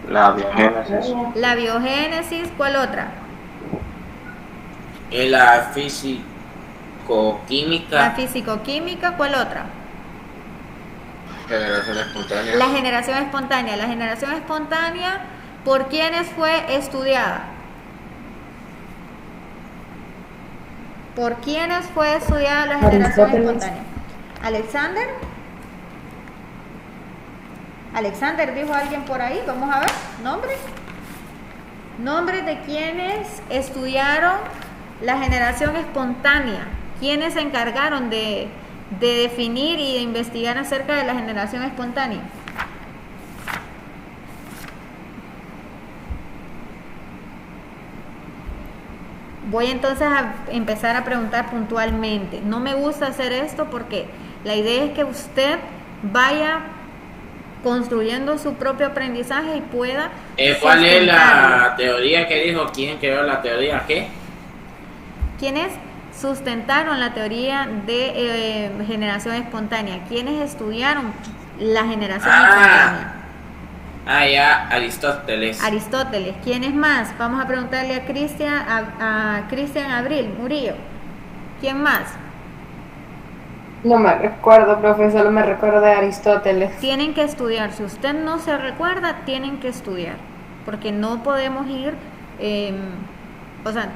La biogénesis. La biogénesis, ¿cuál otra? La La físico-química. fisicoquímica, ¿cuál otra? Generación espontánea. La generación espontánea. La generación espontánea, ¿por quiénes fue estudiada? ¿Por quiénes fue estudiada la generación espontánea? ¿Alexander? ¿Alexander dijo alguien por ahí? Vamos a ver, nombres. Nombres de quienes estudiaron la generación espontánea. ¿Quiénes se encargaron de definir y de investigar acerca de la generación espontánea? Voy entonces a empezar a preguntar puntualmente. No me gusta hacer esto porque la idea es que usted vaya construyendo su propio aprendizaje y pueda ¿Cuál es sustentarlo. la teoría que dijo? ¿Quién creó la teoría qué? ¿Quiénes sustentaron la teoría de generación espontánea? ¿Quiénes estudiaron la generación espontánea? Ya, Aristóteles. Aristóteles. ¿Quiénes más? Vamos a preguntarle a Cristian Abril Murillo. ¿Quién más? No me recuerdo, profe, solo me recuerdo de Aristóteles. Tienen que estudiar. Si usted no se recuerda, tienen que estudiar. Porque no podemos ir, o sea,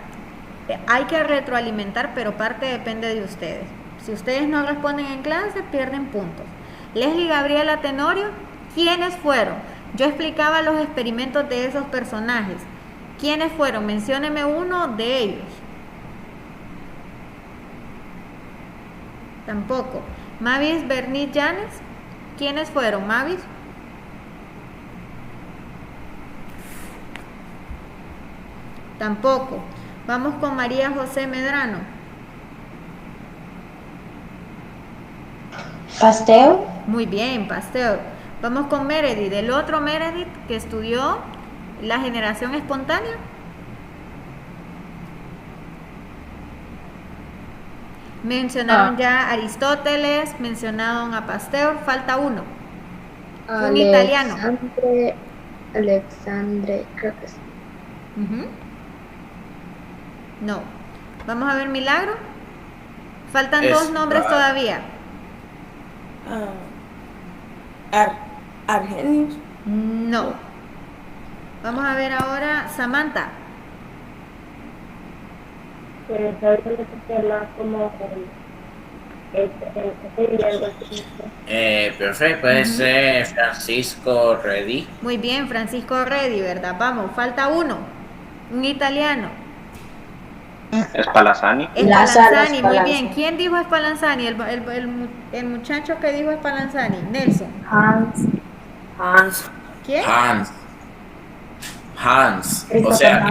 hay que retroalimentar, pero parte depende de ustedes. Si ustedes no responden en clase, pierden puntos. Leslie Gabriela Tenorio, ¿quiénes fueron? Yo explicaba los experimentos de esos personajes. ¿Quiénes fueron? Mencióneme uno de ellos. Tampoco. Mavis Bernit Llanes, ¿quiénes fueron? Mavis. Tampoco. Vamos con María José Medrano. Pasteur. Muy bien, Pasteur. Vamos con Meredith, el otro Meredith que estudió la generación espontánea. Mencionaron ya a Aristóteles, mencionaron a Pasteur, falta uno. Un italiano. Alexandre, creo que sí. No. Vamos a ver Milagro. Faltan dos nombres todavía. Argenius. No. Vamos a ver ahora Samantha. Pues ahorita me toca hablar como Perfecto, puede ser Francisco Redi. Muy bien, Francisco Redi, ¿verdad? Vamos, falta uno. Un italiano. Spallanzani. Spallanzani, muy bien. ¿Quién dijo Spallanzani? El muchacho que dijo Spallanzani. Nelson. Hans. ¿Quién? Hans. O sea,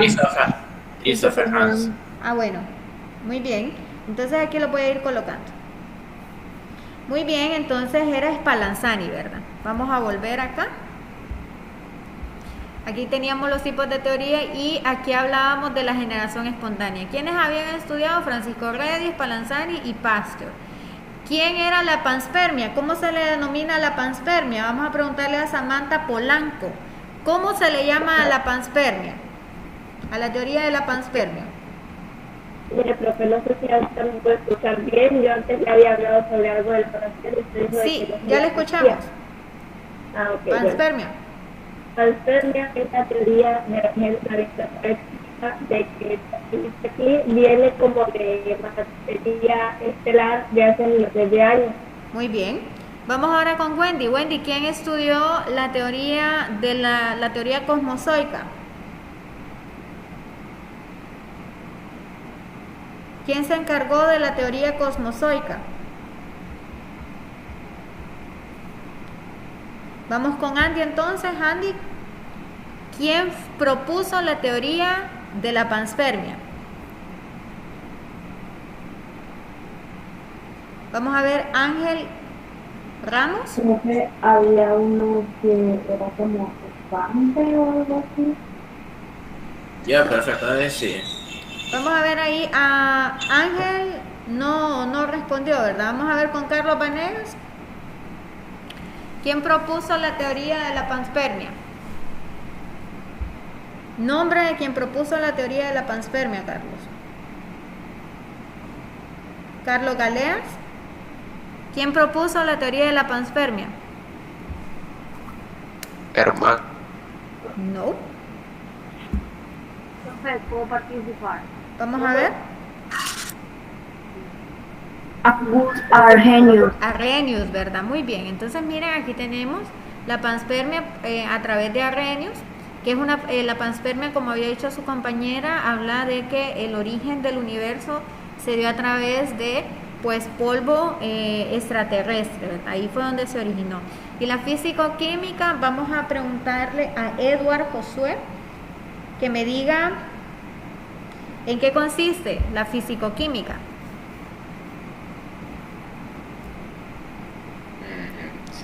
Christopher Hans. Ah, bueno. Muy bien. Entonces aquí lo voy a ir colocando. Muy bien, entonces era Spallanzani, ¿verdad? Vamos a volver acá. Aquí teníamos los tipos de teoría y aquí hablábamos de la generación espontánea. ¿Quiénes habían estudiado? Francisco Redi, Spallanzani y Pasteur. ¿Quién era la panspermia? ¿Cómo se le denomina la panspermia? Vamos a preguntarle a Samantha Polanco. ¿Cómo se le llama a la panspermia? A la teoría de la panspermia. Mire, profe, no sé si ahorita me puede escuchar bien. Yo antes ya había hablado sobre algo del panspermia. Sí, ya le escuchamos. Ok. Panspermia. Panspermia es la teoría de la de que aquí viene como de materia estelar de hace miles de años. Muy bien. Vamos ahora con Wendy. Wendy, ¿quién estudió la teoría de la teoría cosmozoica? ¿Quién se encargó de la teoría cosmozoica? Vamos con Andy entonces. Andy, ¿quién propuso la teoría de la panspermia? Vamos a ver, Ángel Ramos. Creo que había uno que era como Bambe o algo así. Ya, perfecto, decir. Vamos a ver ahí a Ángel, no respondió, ¿verdad? Vamos a ver con Carlos Vanegas. ¿Quién propuso la teoría de la panspermia? Nombre de quien propuso la teoría de la panspermia, Carlos. Carlos Galeas. ¿Quién propuso la teoría de la panspermia? Hermano. No. Profe, ¿puedo participar? Vamos a ver. Arrhenius. Arrhenius, ¿verdad? Muy bien. Entonces, miren, aquí tenemos la panspermia a través de Arrhenius, que es la panspermia, como había dicho su compañera, habla de que el origen del universo se dio a través de, pues, polvo extraterrestre, ¿verdad? Ahí fue donde se originó. Y la físico-química, vamos a preguntarle a Edward Josué que me diga en qué consiste la físico-química.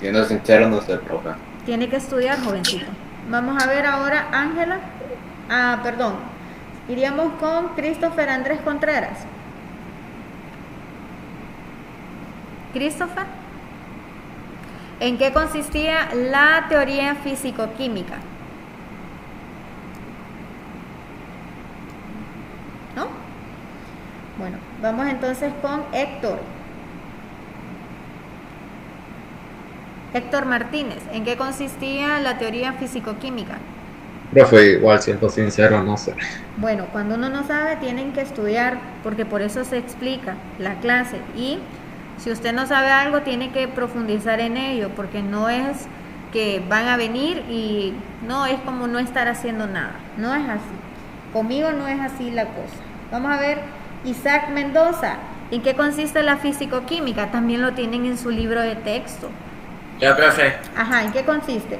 Siendo sincero, no sé, profe. Tiene que estudiar, jovencito. Vamos a ver ahora, Ángela. Perdón. Iríamos con Christopher Andrés Contreras. Christopher, ¿en qué consistía la teoría físico-química? ¿No? Bueno, vamos entonces con Héctor. Héctor Martínez, ¿en qué consistía la teoría físico-química? Profe, igual siendo sincero, no sé. Bueno, cuando uno no sabe, tienen que estudiar, porque por eso se explica la clase. Y si usted no sabe algo, tiene que profundizar en ello, porque no es que van a venir y no es como no estar haciendo nada. No es así. Conmigo no es así la cosa. Vamos a ver, Isaac Mendoza, ¿en qué consiste la físico-química? También lo tienen en su libro de texto. Ya, profe. Ajá, ¿en qué consiste?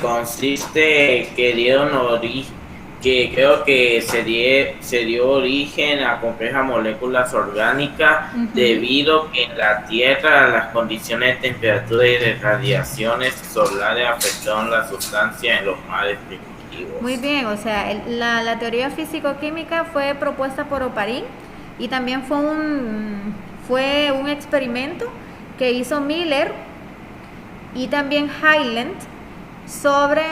Consiste que creo que se dio origen a complejas moléculas orgánicas debido que en la Tierra las condiciones de temperatura y de radiaciones solares afectaron la sustancia en los mares primitivos. Muy bien, o sea, la teoría físico-química fue propuesta por Oparin y también fue un experimento que hizo Miller y también Hyland sobre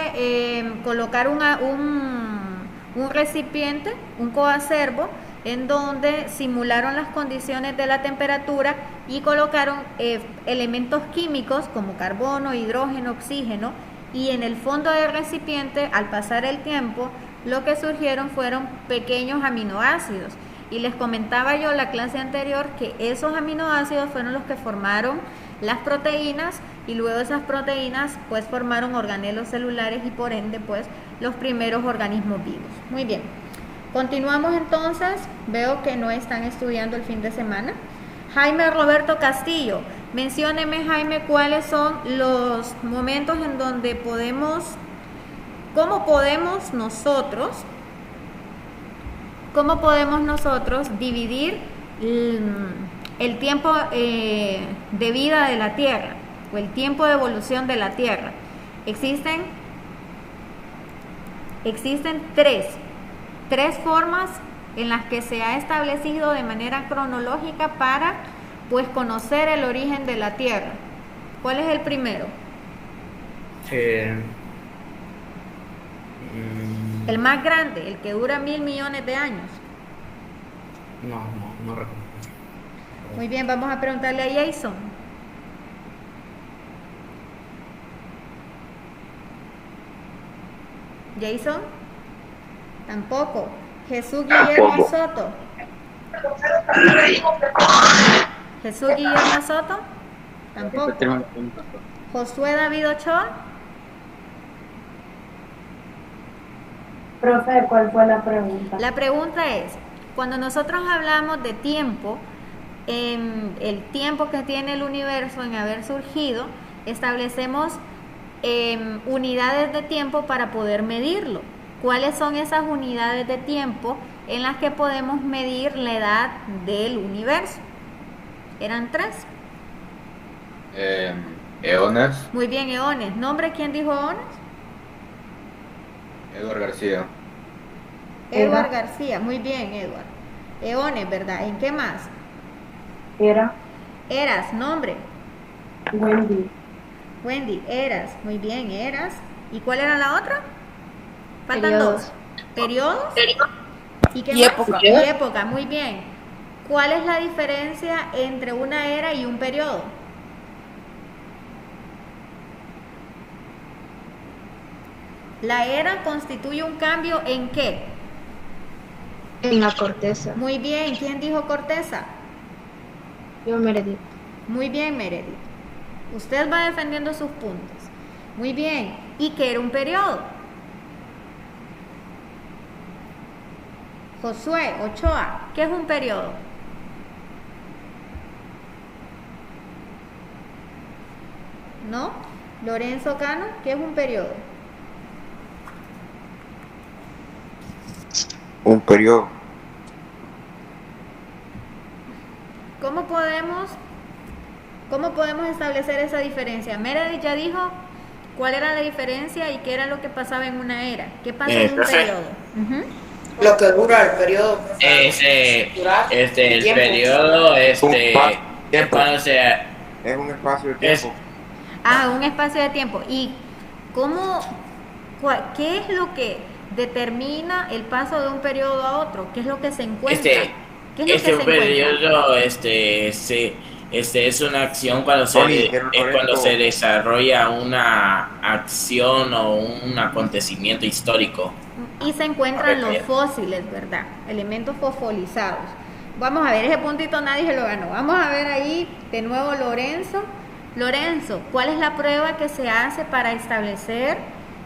colocar un recipiente, un coacervo, en donde simularon las condiciones de la temperatura y colocaron elementos químicos como carbono, hidrógeno, oxígeno, y en el fondo del recipiente, al pasar el tiempo, lo que surgieron fueron pequeños aminoácidos. Y les comentaba yo en la clase anterior que esos aminoácidos fueron los que formaron las proteínas y luego esas proteínas pues formaron organelos celulares y por ende pues los primeros organismos vivos. Muy bien, continuamos entonces. Veo que no están estudiando el fin de semana. Jaime Roberto Castillo, mencióneme, Jaime, cuáles son los momentos en donde cómo podemos nosotros dividir el tiempo de vida de la Tierra o el tiempo de evolución de la Tierra. Existen tres formas en las que se ha establecido de manera cronológica para pues conocer el origen de la Tierra. ¿Cuál es el primero? El más grande, el que dura 1.000 millones de años. No recuerdo. Muy bien, vamos a preguntarle a Jason. Jason, tampoco. Jesús Guillermo Soto. Jesús Guillermo Soto, tampoco. Josué David Ochoa. Profe, ¿cuál fue la pregunta? La pregunta es, cuando nosotros hablamos de tiempo, el tiempo que tiene el universo en haber surgido, establecemos unidades de tiempo para poder medirlo. ¿Cuáles son esas unidades de tiempo en las que podemos medir la edad del universo? Eran 3. Eones. Muy bien, eones. ¿Nombre? ¿Quién dijo eones? Edward García. Edward García. Muy bien, Edward. Eones, ¿verdad? ¿En qué más? Eras. ¿Nombre? Wendy. Wendy. Eras. Muy bien, Eras. ¿Y cuál era la otra? Faltan Periodos. dos. ¿Periodos? ¿Y qué Y más? época. Y época, muy bien. ¿Cuál es la diferencia entre una era y un periodo? La era constituye un cambio ¿en qué? En la corteza. Muy bien, ¿quién dijo corteza? Yo, Meredith. Muy bien, Meredith. Usted va defendiendo sus puntos. Muy bien. ¿Y qué era un periodo? Josué Ochoa, ¿qué es un periodo? ¿No? Lorenzo Cano, ¿qué es un periodo? Un periodo. ¿Cómo podemos establecer esa diferencia? Meredith ya dijo cuál era la diferencia y qué era lo que pasaba en una era. ¿Qué pasa en un profe. periodo? Ujú. Lo que dura el periodo. El tiempo. periodo, es tiempo. cuando se Es un espacio de Es- tiempo. Un espacio de tiempo. ¿Y qué es lo que determina el paso de un periodo a otro? ¿Qué es lo que se encuentra? ¿Qué es lo que se un encuentra? periodo, es una acción cuando cuando se desarrolla una acción o un acontecimiento histórico. Y se encuentran los Correcto. fósiles, ¿verdad? Elementos fosfolizados. Vamos a ver, ese puntito nadie se lo ganó. Vamos a ver ahí de nuevo Lorenzo. Lorenzo, ¿cuál es la prueba que se hace para establecer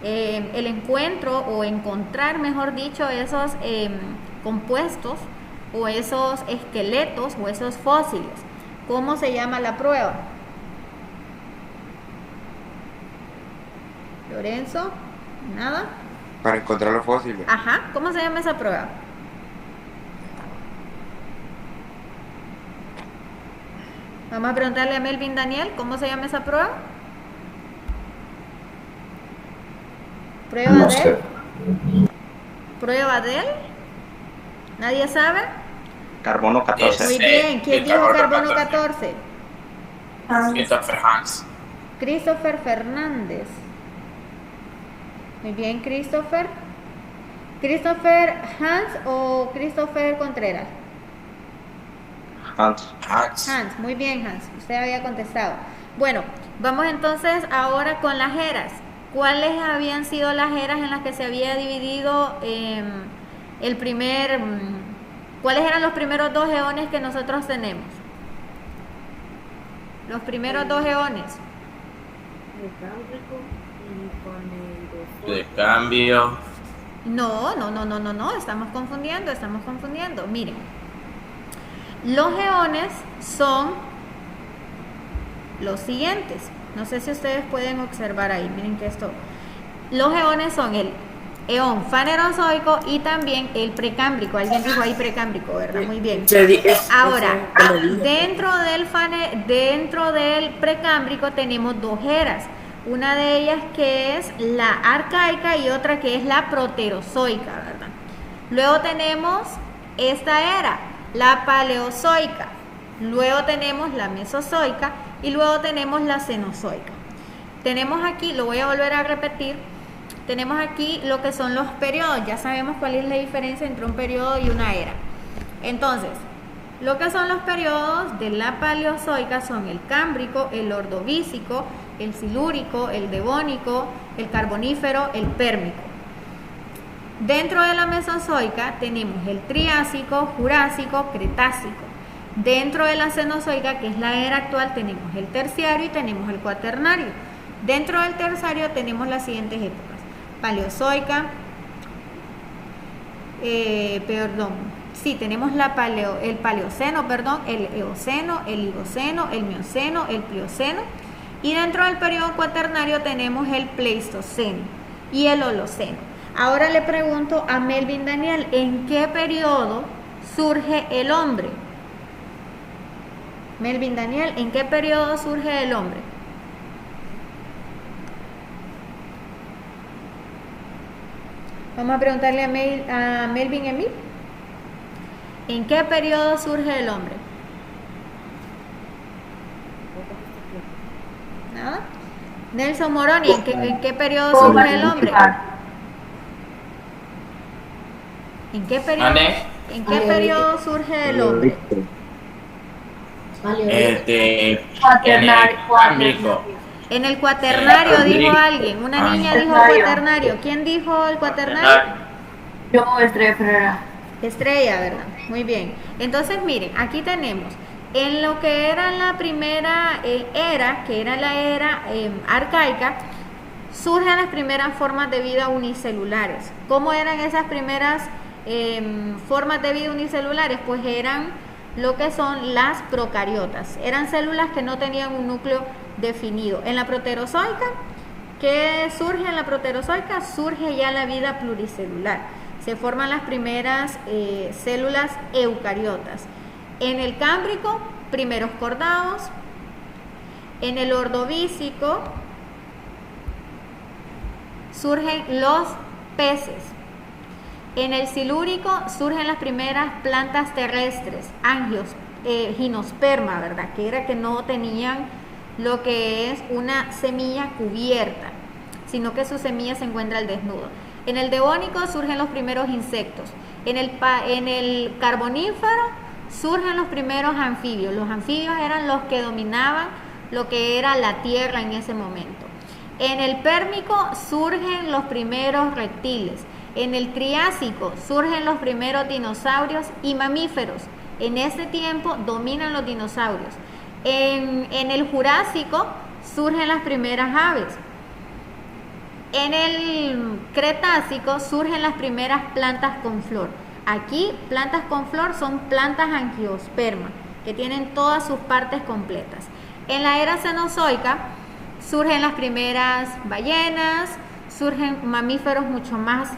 el encuentro o encontrar, mejor dicho, esos compuestos o esos esqueletos o esos fósiles? ¿Cómo se llama la prueba? Lorenzo, nada. Para encontrar los fósiles. Ajá, ¿cómo se llama esa prueba? Vamos a preguntarle a Melvin Daniel, ¿cómo se llama esa prueba? ¿Prueba No de sé. él? ¿Prueba de él? ¿Nadie sabe? Carbono 14. Muy bien, ¿quién dijo carbono 14? Christopher Hans. Christopher Fernández. Muy bien, Christopher. ¿Christopher Hans o Christopher Contreras? Hans. Hans, muy bien Hans, usted había contestado. Bueno, vamos entonces ahora con las eras. ¿Cuáles habían sido las eras en las que se había dividido cuáles eran los primeros dos eones que nosotros tenemos? Los primeros dos eones. De cambio. No, estamos confundiendo. Miren, los eones son los siguientes. No sé si ustedes pueden observar ahí. Miren que los eones son el eón fanerozoico y también el precámbrico. Alguien dijo ahí precámbrico, ¿verdad? Muy bien. Ahora, dentro del precámbrico tenemos dos eras. Una de ellas que es la arcaica y otra que es la proterozoica, ¿verdad? Luego tenemos esta era, la paleozoica. Luego tenemos la mesozoica y luego tenemos la cenozoica. Tenemos aquí, lo voy a volver a repetir, tenemos aquí lo que son los periodos. Ya sabemos cuál es la diferencia entre un periodo y una era. Entonces, lo que son los periodos de la paleozoica son el cámbrico, el ordovícico, el silúrico, el devónico, el carbonífero, el pérmico. Dentro de la mesozoica tenemos el triásico, jurásico, cretácico. Dentro de la cenozoica, que es la era actual, tenemos el terciario y tenemos el cuaternario. Dentro del terciario tenemos las siguientes épocas: paleozoica, tenemos el paleoceno, el eoceno, el ligoceno, el mioceno, el plioceno. Y dentro del periodo cuaternario tenemos el pleistoceno y el holoceno. Ahora le pregunto a Melvin Daniel, ¿en qué periodo surge el hombre? Melvin Daniel, ¿en qué periodo surge el hombre? Vamos a preguntarle a Melvin Emil. ¿En qué periodo surge el hombre? ¿Nada? Nelson Moroni, ¿en qué periodo surge el hombre? ¿En qué periodo, ¿Mande? ¿en qué periodo surge el hombre? En el Cámbrico. En el cuaternario, dijo alguien. Una niña dijo cuaternario. ¿Quién dijo el cuaternario? Yo, Estrella Ferrera. Estrella, ¿verdad? Muy bien. Entonces, miren, aquí tenemos en lo que era la primera era, que era la era arcaica, surgen las primeras formas de vida unicelulares. ¿Cómo eran esas primeras formas de vida unicelulares? Pues eran lo que son las procariotas. Eran células que no tenían un núcleo definido. En la proterozoica, ¿qué surge en la proterozoica? Surge ya la vida pluricelular. Se forman las primeras células eucariotas. En el cámbrico, primeros cordados. En el ordovícico surgen los peces. En el silúrico surgen las primeras plantas terrestres, gimnosperma, ¿verdad? Que era que no tenían lo que es una semilla cubierta, sino que su semilla se encuentra al desnudo. En el devónico surgen los primeros insectos. En el carbonífero surgen los primeros anfibios. Los anfibios eran los que dominaban lo que era la tierra en ese momento. En el pérmico surgen los primeros reptiles. En el triásico surgen los primeros dinosaurios y mamíferos. En ese tiempo dominan los dinosaurios. En el jurásico surgen las primeras aves. En el cretácico surgen las primeras plantas con flor. Aquí, plantas con flor son plantas angiospermas, que tienen todas sus partes completas. En la era cenozoica surgen las primeras ballenas, surgen mamíferos mucho más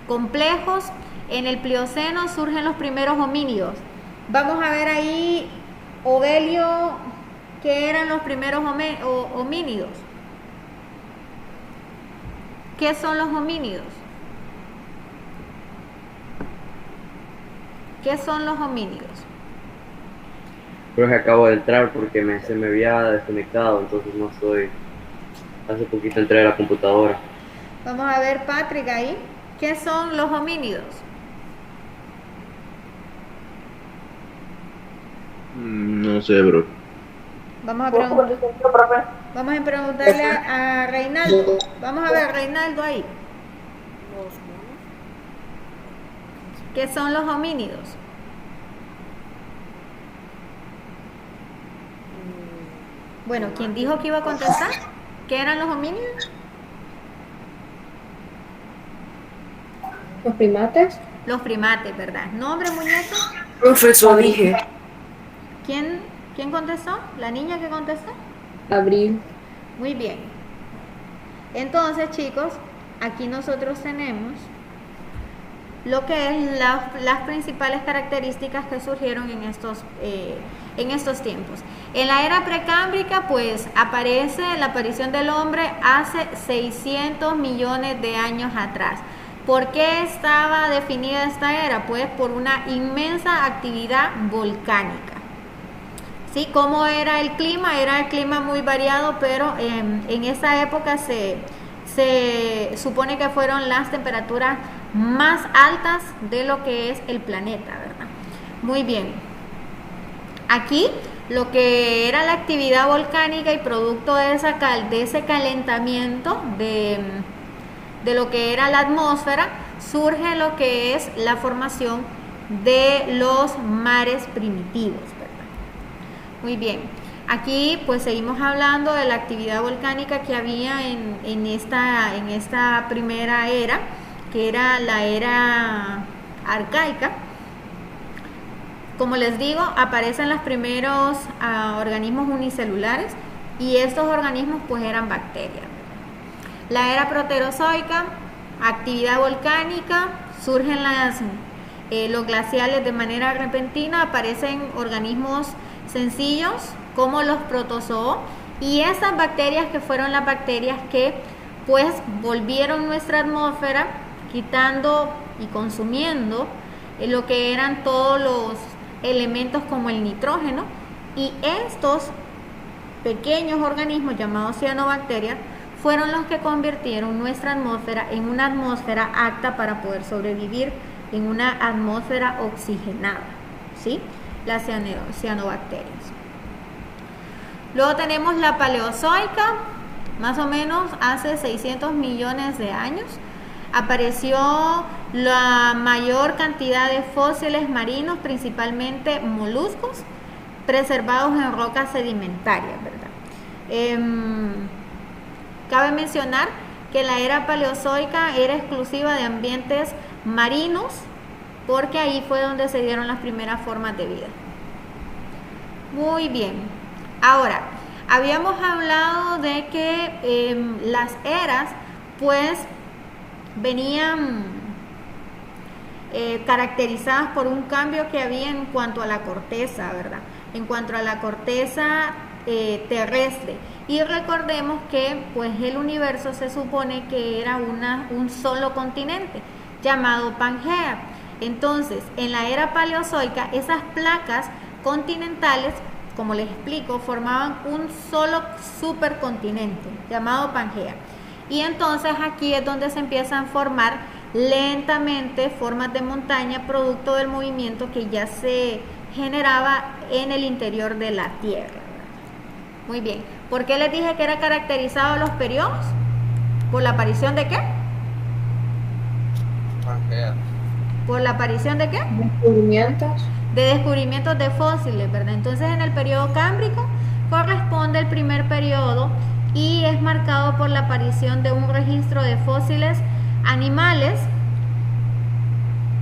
complejos. En el plioceno surgen los primeros homínidos. Vamos a ver ahí, Ovelio, ¿qué eran los primeros homínidos? ¿Qué son los homínidos? ¿Qué son los homínidos? Creo que acabo de entrar porque se me había desconectado, entonces no estoy. Hace poquito entré a la computadora. Vamos a ver, Patrick, ahí. ¿Qué son los homínidos? No sé, bro. Vamos a preguntarle a Reinaldo. Vamos a ver, Reinaldo, ahí. ¿Qué son los homínidos? Bueno, ¿quién dijo que iba a contestar? ¿Qué eran los homínidos? ¿Los primates? Los primates, ¿verdad? ¿Nombre, muñeco? Profesor, dije. ¿Quién contestó? ¿La niña que contestó? Abril. Muy bien. Entonces, chicos, aquí nosotros tenemos lo que es las principales características que surgieron en estos tiempos. En la era precámbrica, pues aparece la aparición del hombre hace 600 millones de años atrás. ¿Por qué estaba definida esta era? Pues por una inmensa actividad volcánica. ¿Sí? ¿Cómo era el clima? Era el clima muy variado, pero en esa época se supone que fueron las temperaturas más altas de lo que es el planeta, ¿verdad? Muy bien. Aquí lo que era la actividad volcánica y producto de ese calentamiento de lo que era la atmósfera, surge lo que es la formación de los mares primitivos, ¿verdad? Muy bien. Aquí pues seguimos hablando de la actividad volcánica que había en esta primera era, que era la era arcaica. Como les digo, aparecen los primeros organismos unicelulares y estos organismos pues eran bacterias. La era proterozoica, actividad volcánica, surgen los glaciales de manera repentina, aparecen organismos sencillos como los protozoos y esas bacterias que fueron las bacterias que pues volvieron nuestra atmósfera quitando y consumiendo lo que eran todos los elementos como el nitrógeno y estos pequeños organismos llamados cianobacterias fueron los que convirtieron nuestra atmósfera en una atmósfera apta para poder sobrevivir, en una atmósfera oxigenada, ¿sí? Las cianobacterias. Luego tenemos la Paleozoica, más o menos hace 600 millones de años. Apareció la mayor cantidad de fósiles marinos, principalmente moluscos, preservados en rocas sedimentarias, ¿verdad? Cabe mencionar que la era paleozoica era exclusiva de ambientes marinos, porque ahí fue donde se dieron las primeras formas de vida. Muy bien. Ahora, habíamos hablado de que las eras, pues, venían caracterizadas por un cambio que había en cuanto a la corteza, ¿verdad? En cuanto a la corteza terrestre. Y recordemos que pues el universo se supone que era un solo continente llamado Pangea. Entonces, en la era paleozoica, esas placas continentales, como les explico, formaban un solo supercontinente llamado Pangea. Y entonces aquí es donde se empiezan a formar lentamente formas de montaña producto del movimiento que ya se generaba en el interior de la Tierra. Muy bien. ¿Por qué les dije que era caracterizado los periodos? ¿Por la aparición de qué? Pangea. ¿Por la aparición de qué? Descubrimientos. De descubrimientos de fósiles, ¿verdad? Entonces en el periodo cámbrico corresponde el primer periodo y es marcado por la aparición de un registro de fósiles animales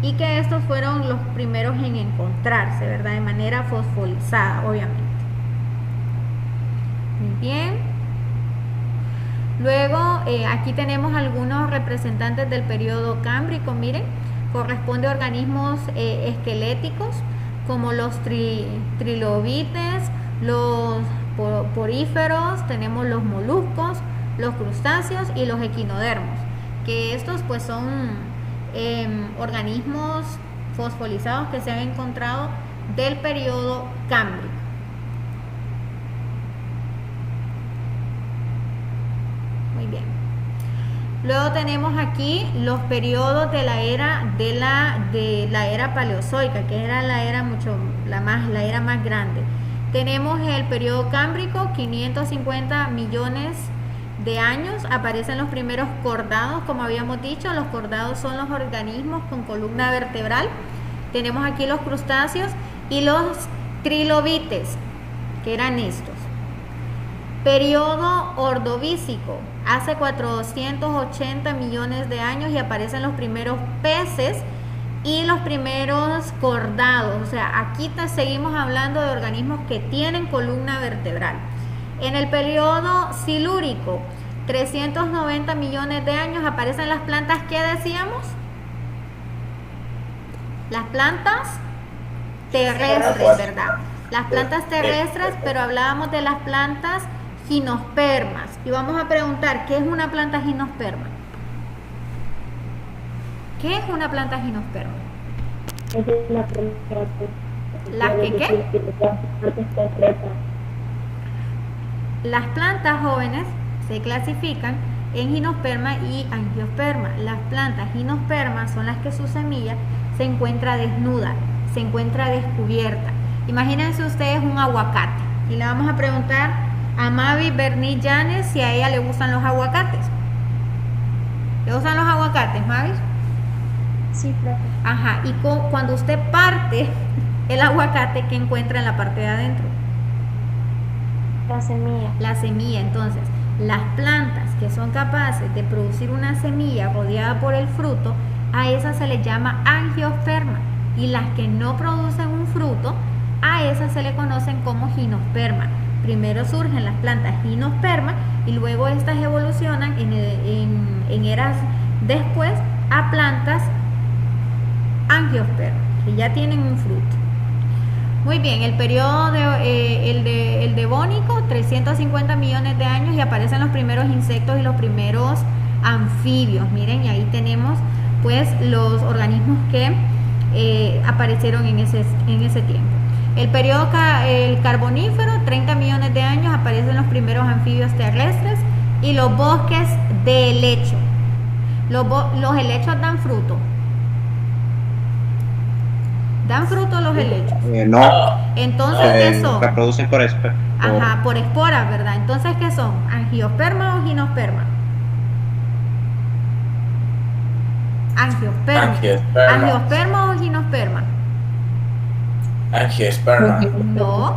y que estos fueron los primeros en encontrarse, ¿verdad? De manera fosforilizada, obviamente. Muy bien. Luego aquí tenemos algunos representantes del periodo cámbrico, miren, corresponde a organismos esqueléticos como los trilobites, los poríferos, tenemos los moluscos, los crustáceos y los equinodermos, que estos pues son organismos fosforizados que se han encontrado del periodo cámbrico. Muy bien. Luego tenemos aquí los periodos de la era paleozoica, que era la era más grande. Tenemos el periodo cámbrico, 550 millones de años. Aparecen los primeros cordados, como habíamos dicho. Los cordados son los organismos con columna vertebral. Tenemos aquí los crustáceos y los trilobites, que eran estos. Periodo ordovícico, hace 480 millones de años y aparecen los primeros peces y los primeros cordados. O sea, aquí seguimos hablando de organismos que tienen columna vertebral. En el periodo silúrico, 390 millones de años, aparecen las plantas que decíamos. Las plantas terrestres, ¿verdad? Las plantas terrestres, pero hablábamos de las plantas gimnospermas. Y vamos a preguntar, ¿qué es una planta gimnosperma? ¿Qué es una planta gimnosperma? Esa es la primera. ¿Las que qué? Las plantas jóvenes se clasifican en gimnosperma y angiosperma. Las plantas gimnospermas son las que su semilla se encuentra desnuda, se encuentra descubierta. Imagínense ustedes un aguacate y le vamos a preguntar a Mavi Berni Llanes si a ella le gustan los aguacates. ¿Le gustan los aguacates, Mavi? Sí, profe. Ajá, y cuando usted parte el aguacate, ¿qué encuentra en la parte de adentro? La semilla. La semilla. Entonces, las plantas que son capaces de producir una semilla rodeada por el fruto, a esas se les llama angiosperma, y las que no producen un fruto, a esas se le conocen como gimnosperma. Primero surgen las plantas gimnosperma y luego estas evolucionan en eras después a plantas angiosperma, que ya tienen un fruto. Muy bien, el periodo el devónico, 350 millones de años y aparecen los primeros insectos y los primeros anfibios. Miren, y ahí tenemos pues los organismos que aparecieron en ese tiempo. El periodo el carbonífero, 30 millones de años, aparecen los primeros anfibios terrestres y los bosques de helecho. Los helechos dan fruto. ¿Dan fruto los helechos? No, Entonces, ¿qué son? reproducen por Ajá, por esporas, ¿verdad? Entonces, ¿qué son? ¿Angiosperma o ginosperma? Angiosperma. ¿Angiosperma o ginosperma? Angiosperma. No.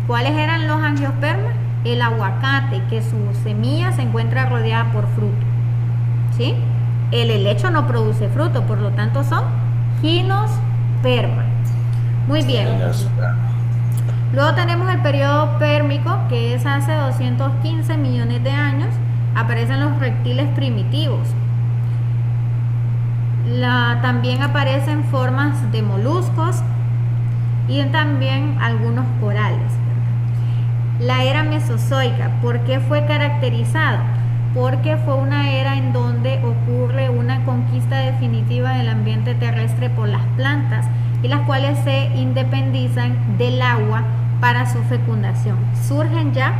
¿Cuáles eran los angiospermas? El aguacate, que su semilla se encuentra rodeada por fruto. ¿Sí? El helecho no produce fruto, por lo tanto son ginosperma. Muy bien. Luego tenemos el periodo pérmico, que es hace 215 millones de años. Aparecen los reptiles primitivos. También aparecen formas de moluscos y también algunos corales. La era mesozoica, ¿por qué fue caracterizada? Porque fue una era en donde ocurre una conquista definitiva del ambiente terrestre por las plantas y las cuales se independizan del agua para su fecundación. Surgen ya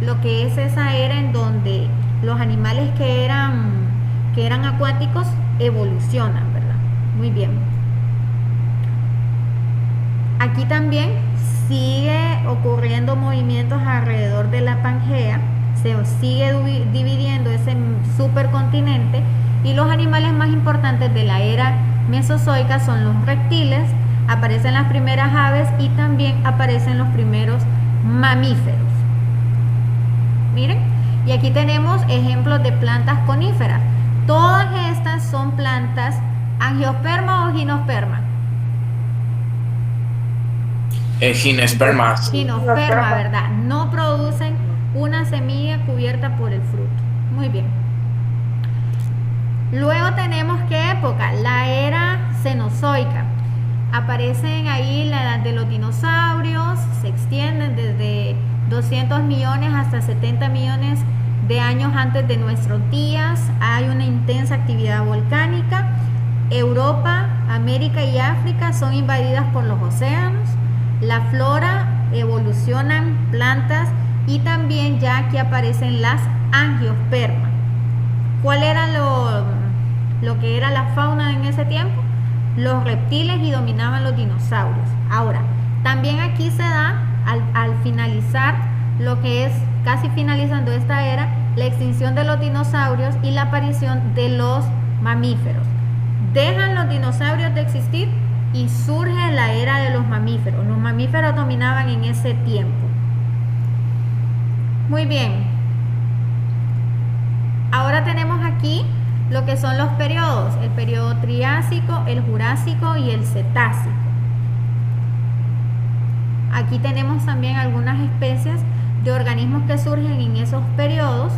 lo que es esa era en donde los animales que eran acuáticos evolucionan, ¿verdad? Muy bien. Aquí también sigue ocurriendo movimientos alrededor de la Pangea, se sigue dividiendo ese supercontinente y los animales más importantes de la era mesozoica son los reptiles, aparecen las primeras aves y también aparecen los primeros mamíferos. Miren, y aquí tenemos ejemplos de plantas coníferas. Todas estas son plantas angiosperma o ginosperma. Ginosperma. Ginosperma, ¿verdad? No producen una semilla cubierta por el fruto. Muy bien. Luego tenemos ¿qué época? La era cenozoica. Aparecen ahí la edad de los dinosaurios, se extienden desde 200 millones hasta 70 millones de años antes de nuestros días. Hay una intensa actividad volcánica. Europa, América y África son invadidas por los océanos. La flora evolucionan plantas y también ya aquí aparecen las angiospermas. ¿Cuál era lo que era la fauna en ese tiempo? Los reptiles y dominaban los dinosaurios. Ahora, también aquí se da al finalizar lo que es casi finalizando esta era, la extinción de los dinosaurios y la aparición de los mamíferos. Dejan los dinosaurios de existir y surge la era de los mamíferos. Los mamíferos dominaban en ese tiempo. Muy bien. Ahora tenemos aquí lo que son los periodos, el periodo Triásico, el Jurásico y el Cetácico. Aquí tenemos también algunas especies de organismos que surgen en esos periodos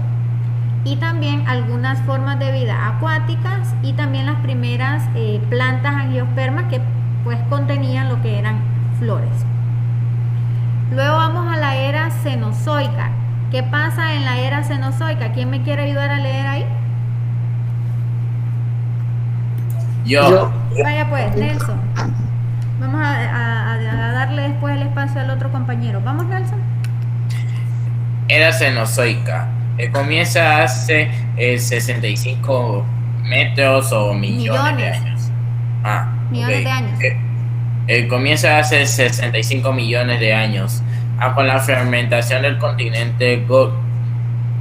y también algunas formas de vida acuáticas y también las primeras plantas angiospermas que pues contenían lo que eran flores. Luego vamos a la era cenozoica. ¿Qué pasa en la era cenozoica? ¿Quién me quiere ayudar a leer ahí? Yo. Vaya pues, Nelson. Vamos a darle después el espacio al otro compañero. Vamos, Nelson. Era cenozoica. Comienza hace 65 metros o millones de años. Millones de años. Comienza hace 65 millones de años. Con la fragmentación del continente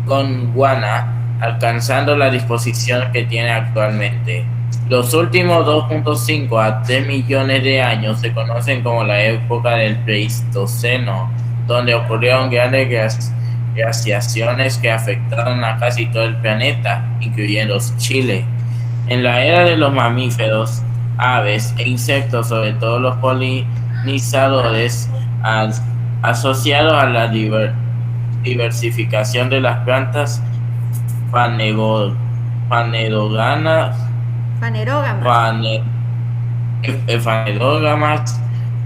Gondwana, alcanzando la disposición que tiene actualmente. Los últimos 2.5 a 3 millones de años se conocen como la época del Pleistoceno, donde ocurrieron grandes glaciaciones que afectaron a casi todo el planeta, incluyendo Chile. En la era de los mamíferos, aves e insectos, sobre todo los polinizadores, asociados a la diversificación de las plantas fanerógamas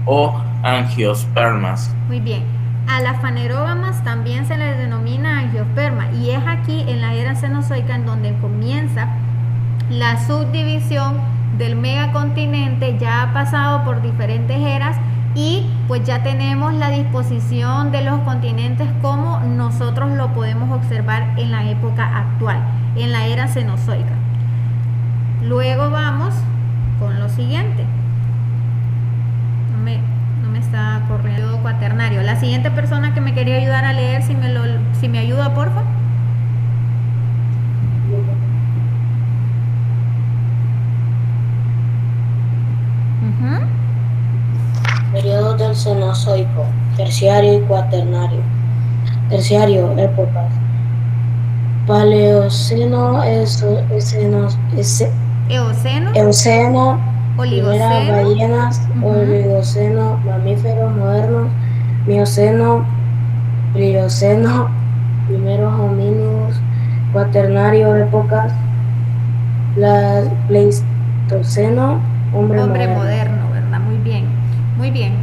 o angiospermas. Muy bien. A las fanerógamas también se les denomina angiosperma y es aquí en la era cenozoica en donde comienza la subdivisión del megacontinente. Ya ha pasado por diferentes eras Y pues ya tenemos la disposición de los continentes como nosotros lo podemos observar en la época actual, en la era cenozoica. Luego vamos con lo siguiente. No me está corriendo cuaternario. La siguiente persona que me quería ayudar a leer, si me ayuda, porfa. Periodos del Cenozoico, Terciario y Cuaternario. Terciario, épocas. Paleoceno, Eoceno, primeras ballenas, Oligoceno, mamíferos modernos, Mioceno, Plioceno, primeros homínidos, Cuaternario, épocas, Pleistoceno, hombre moderno, ¿verdad? Muy bien, muy bien.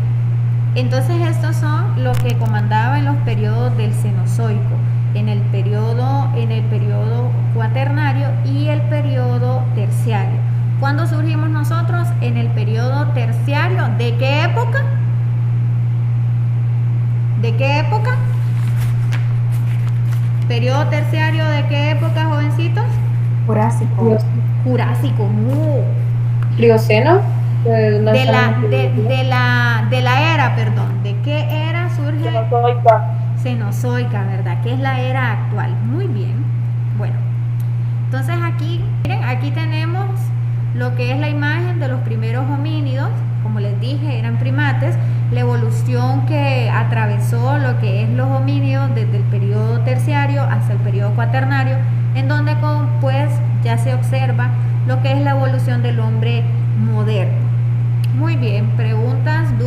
Entonces estos son los que comandaba en los periodos del Cenozoico, en el periodo cuaternario y el periodo terciario. ¿Cuándo surgimos nosotros? En el periodo terciario. ¿De qué época? ¿De qué época? ¿Periodo terciario de qué época, jovencitos? Jurásico. Jurásico. Plioceno. De la era, perdón. ¿De qué era surge? Cenozoica, ¿verdad? Que es la era actual. Muy bien. Bueno, entonces aquí, miren, aquí tenemos lo que es la imagen de los primeros homínidos. Como les dije, eran primates. La evolución que atravesó lo que es los homínidos desde el periodo terciario hasta el periodo cuaternario, en donde pues ya se observa lo que es la evolución del hombre moderno. Muy bien, preguntas, dudas.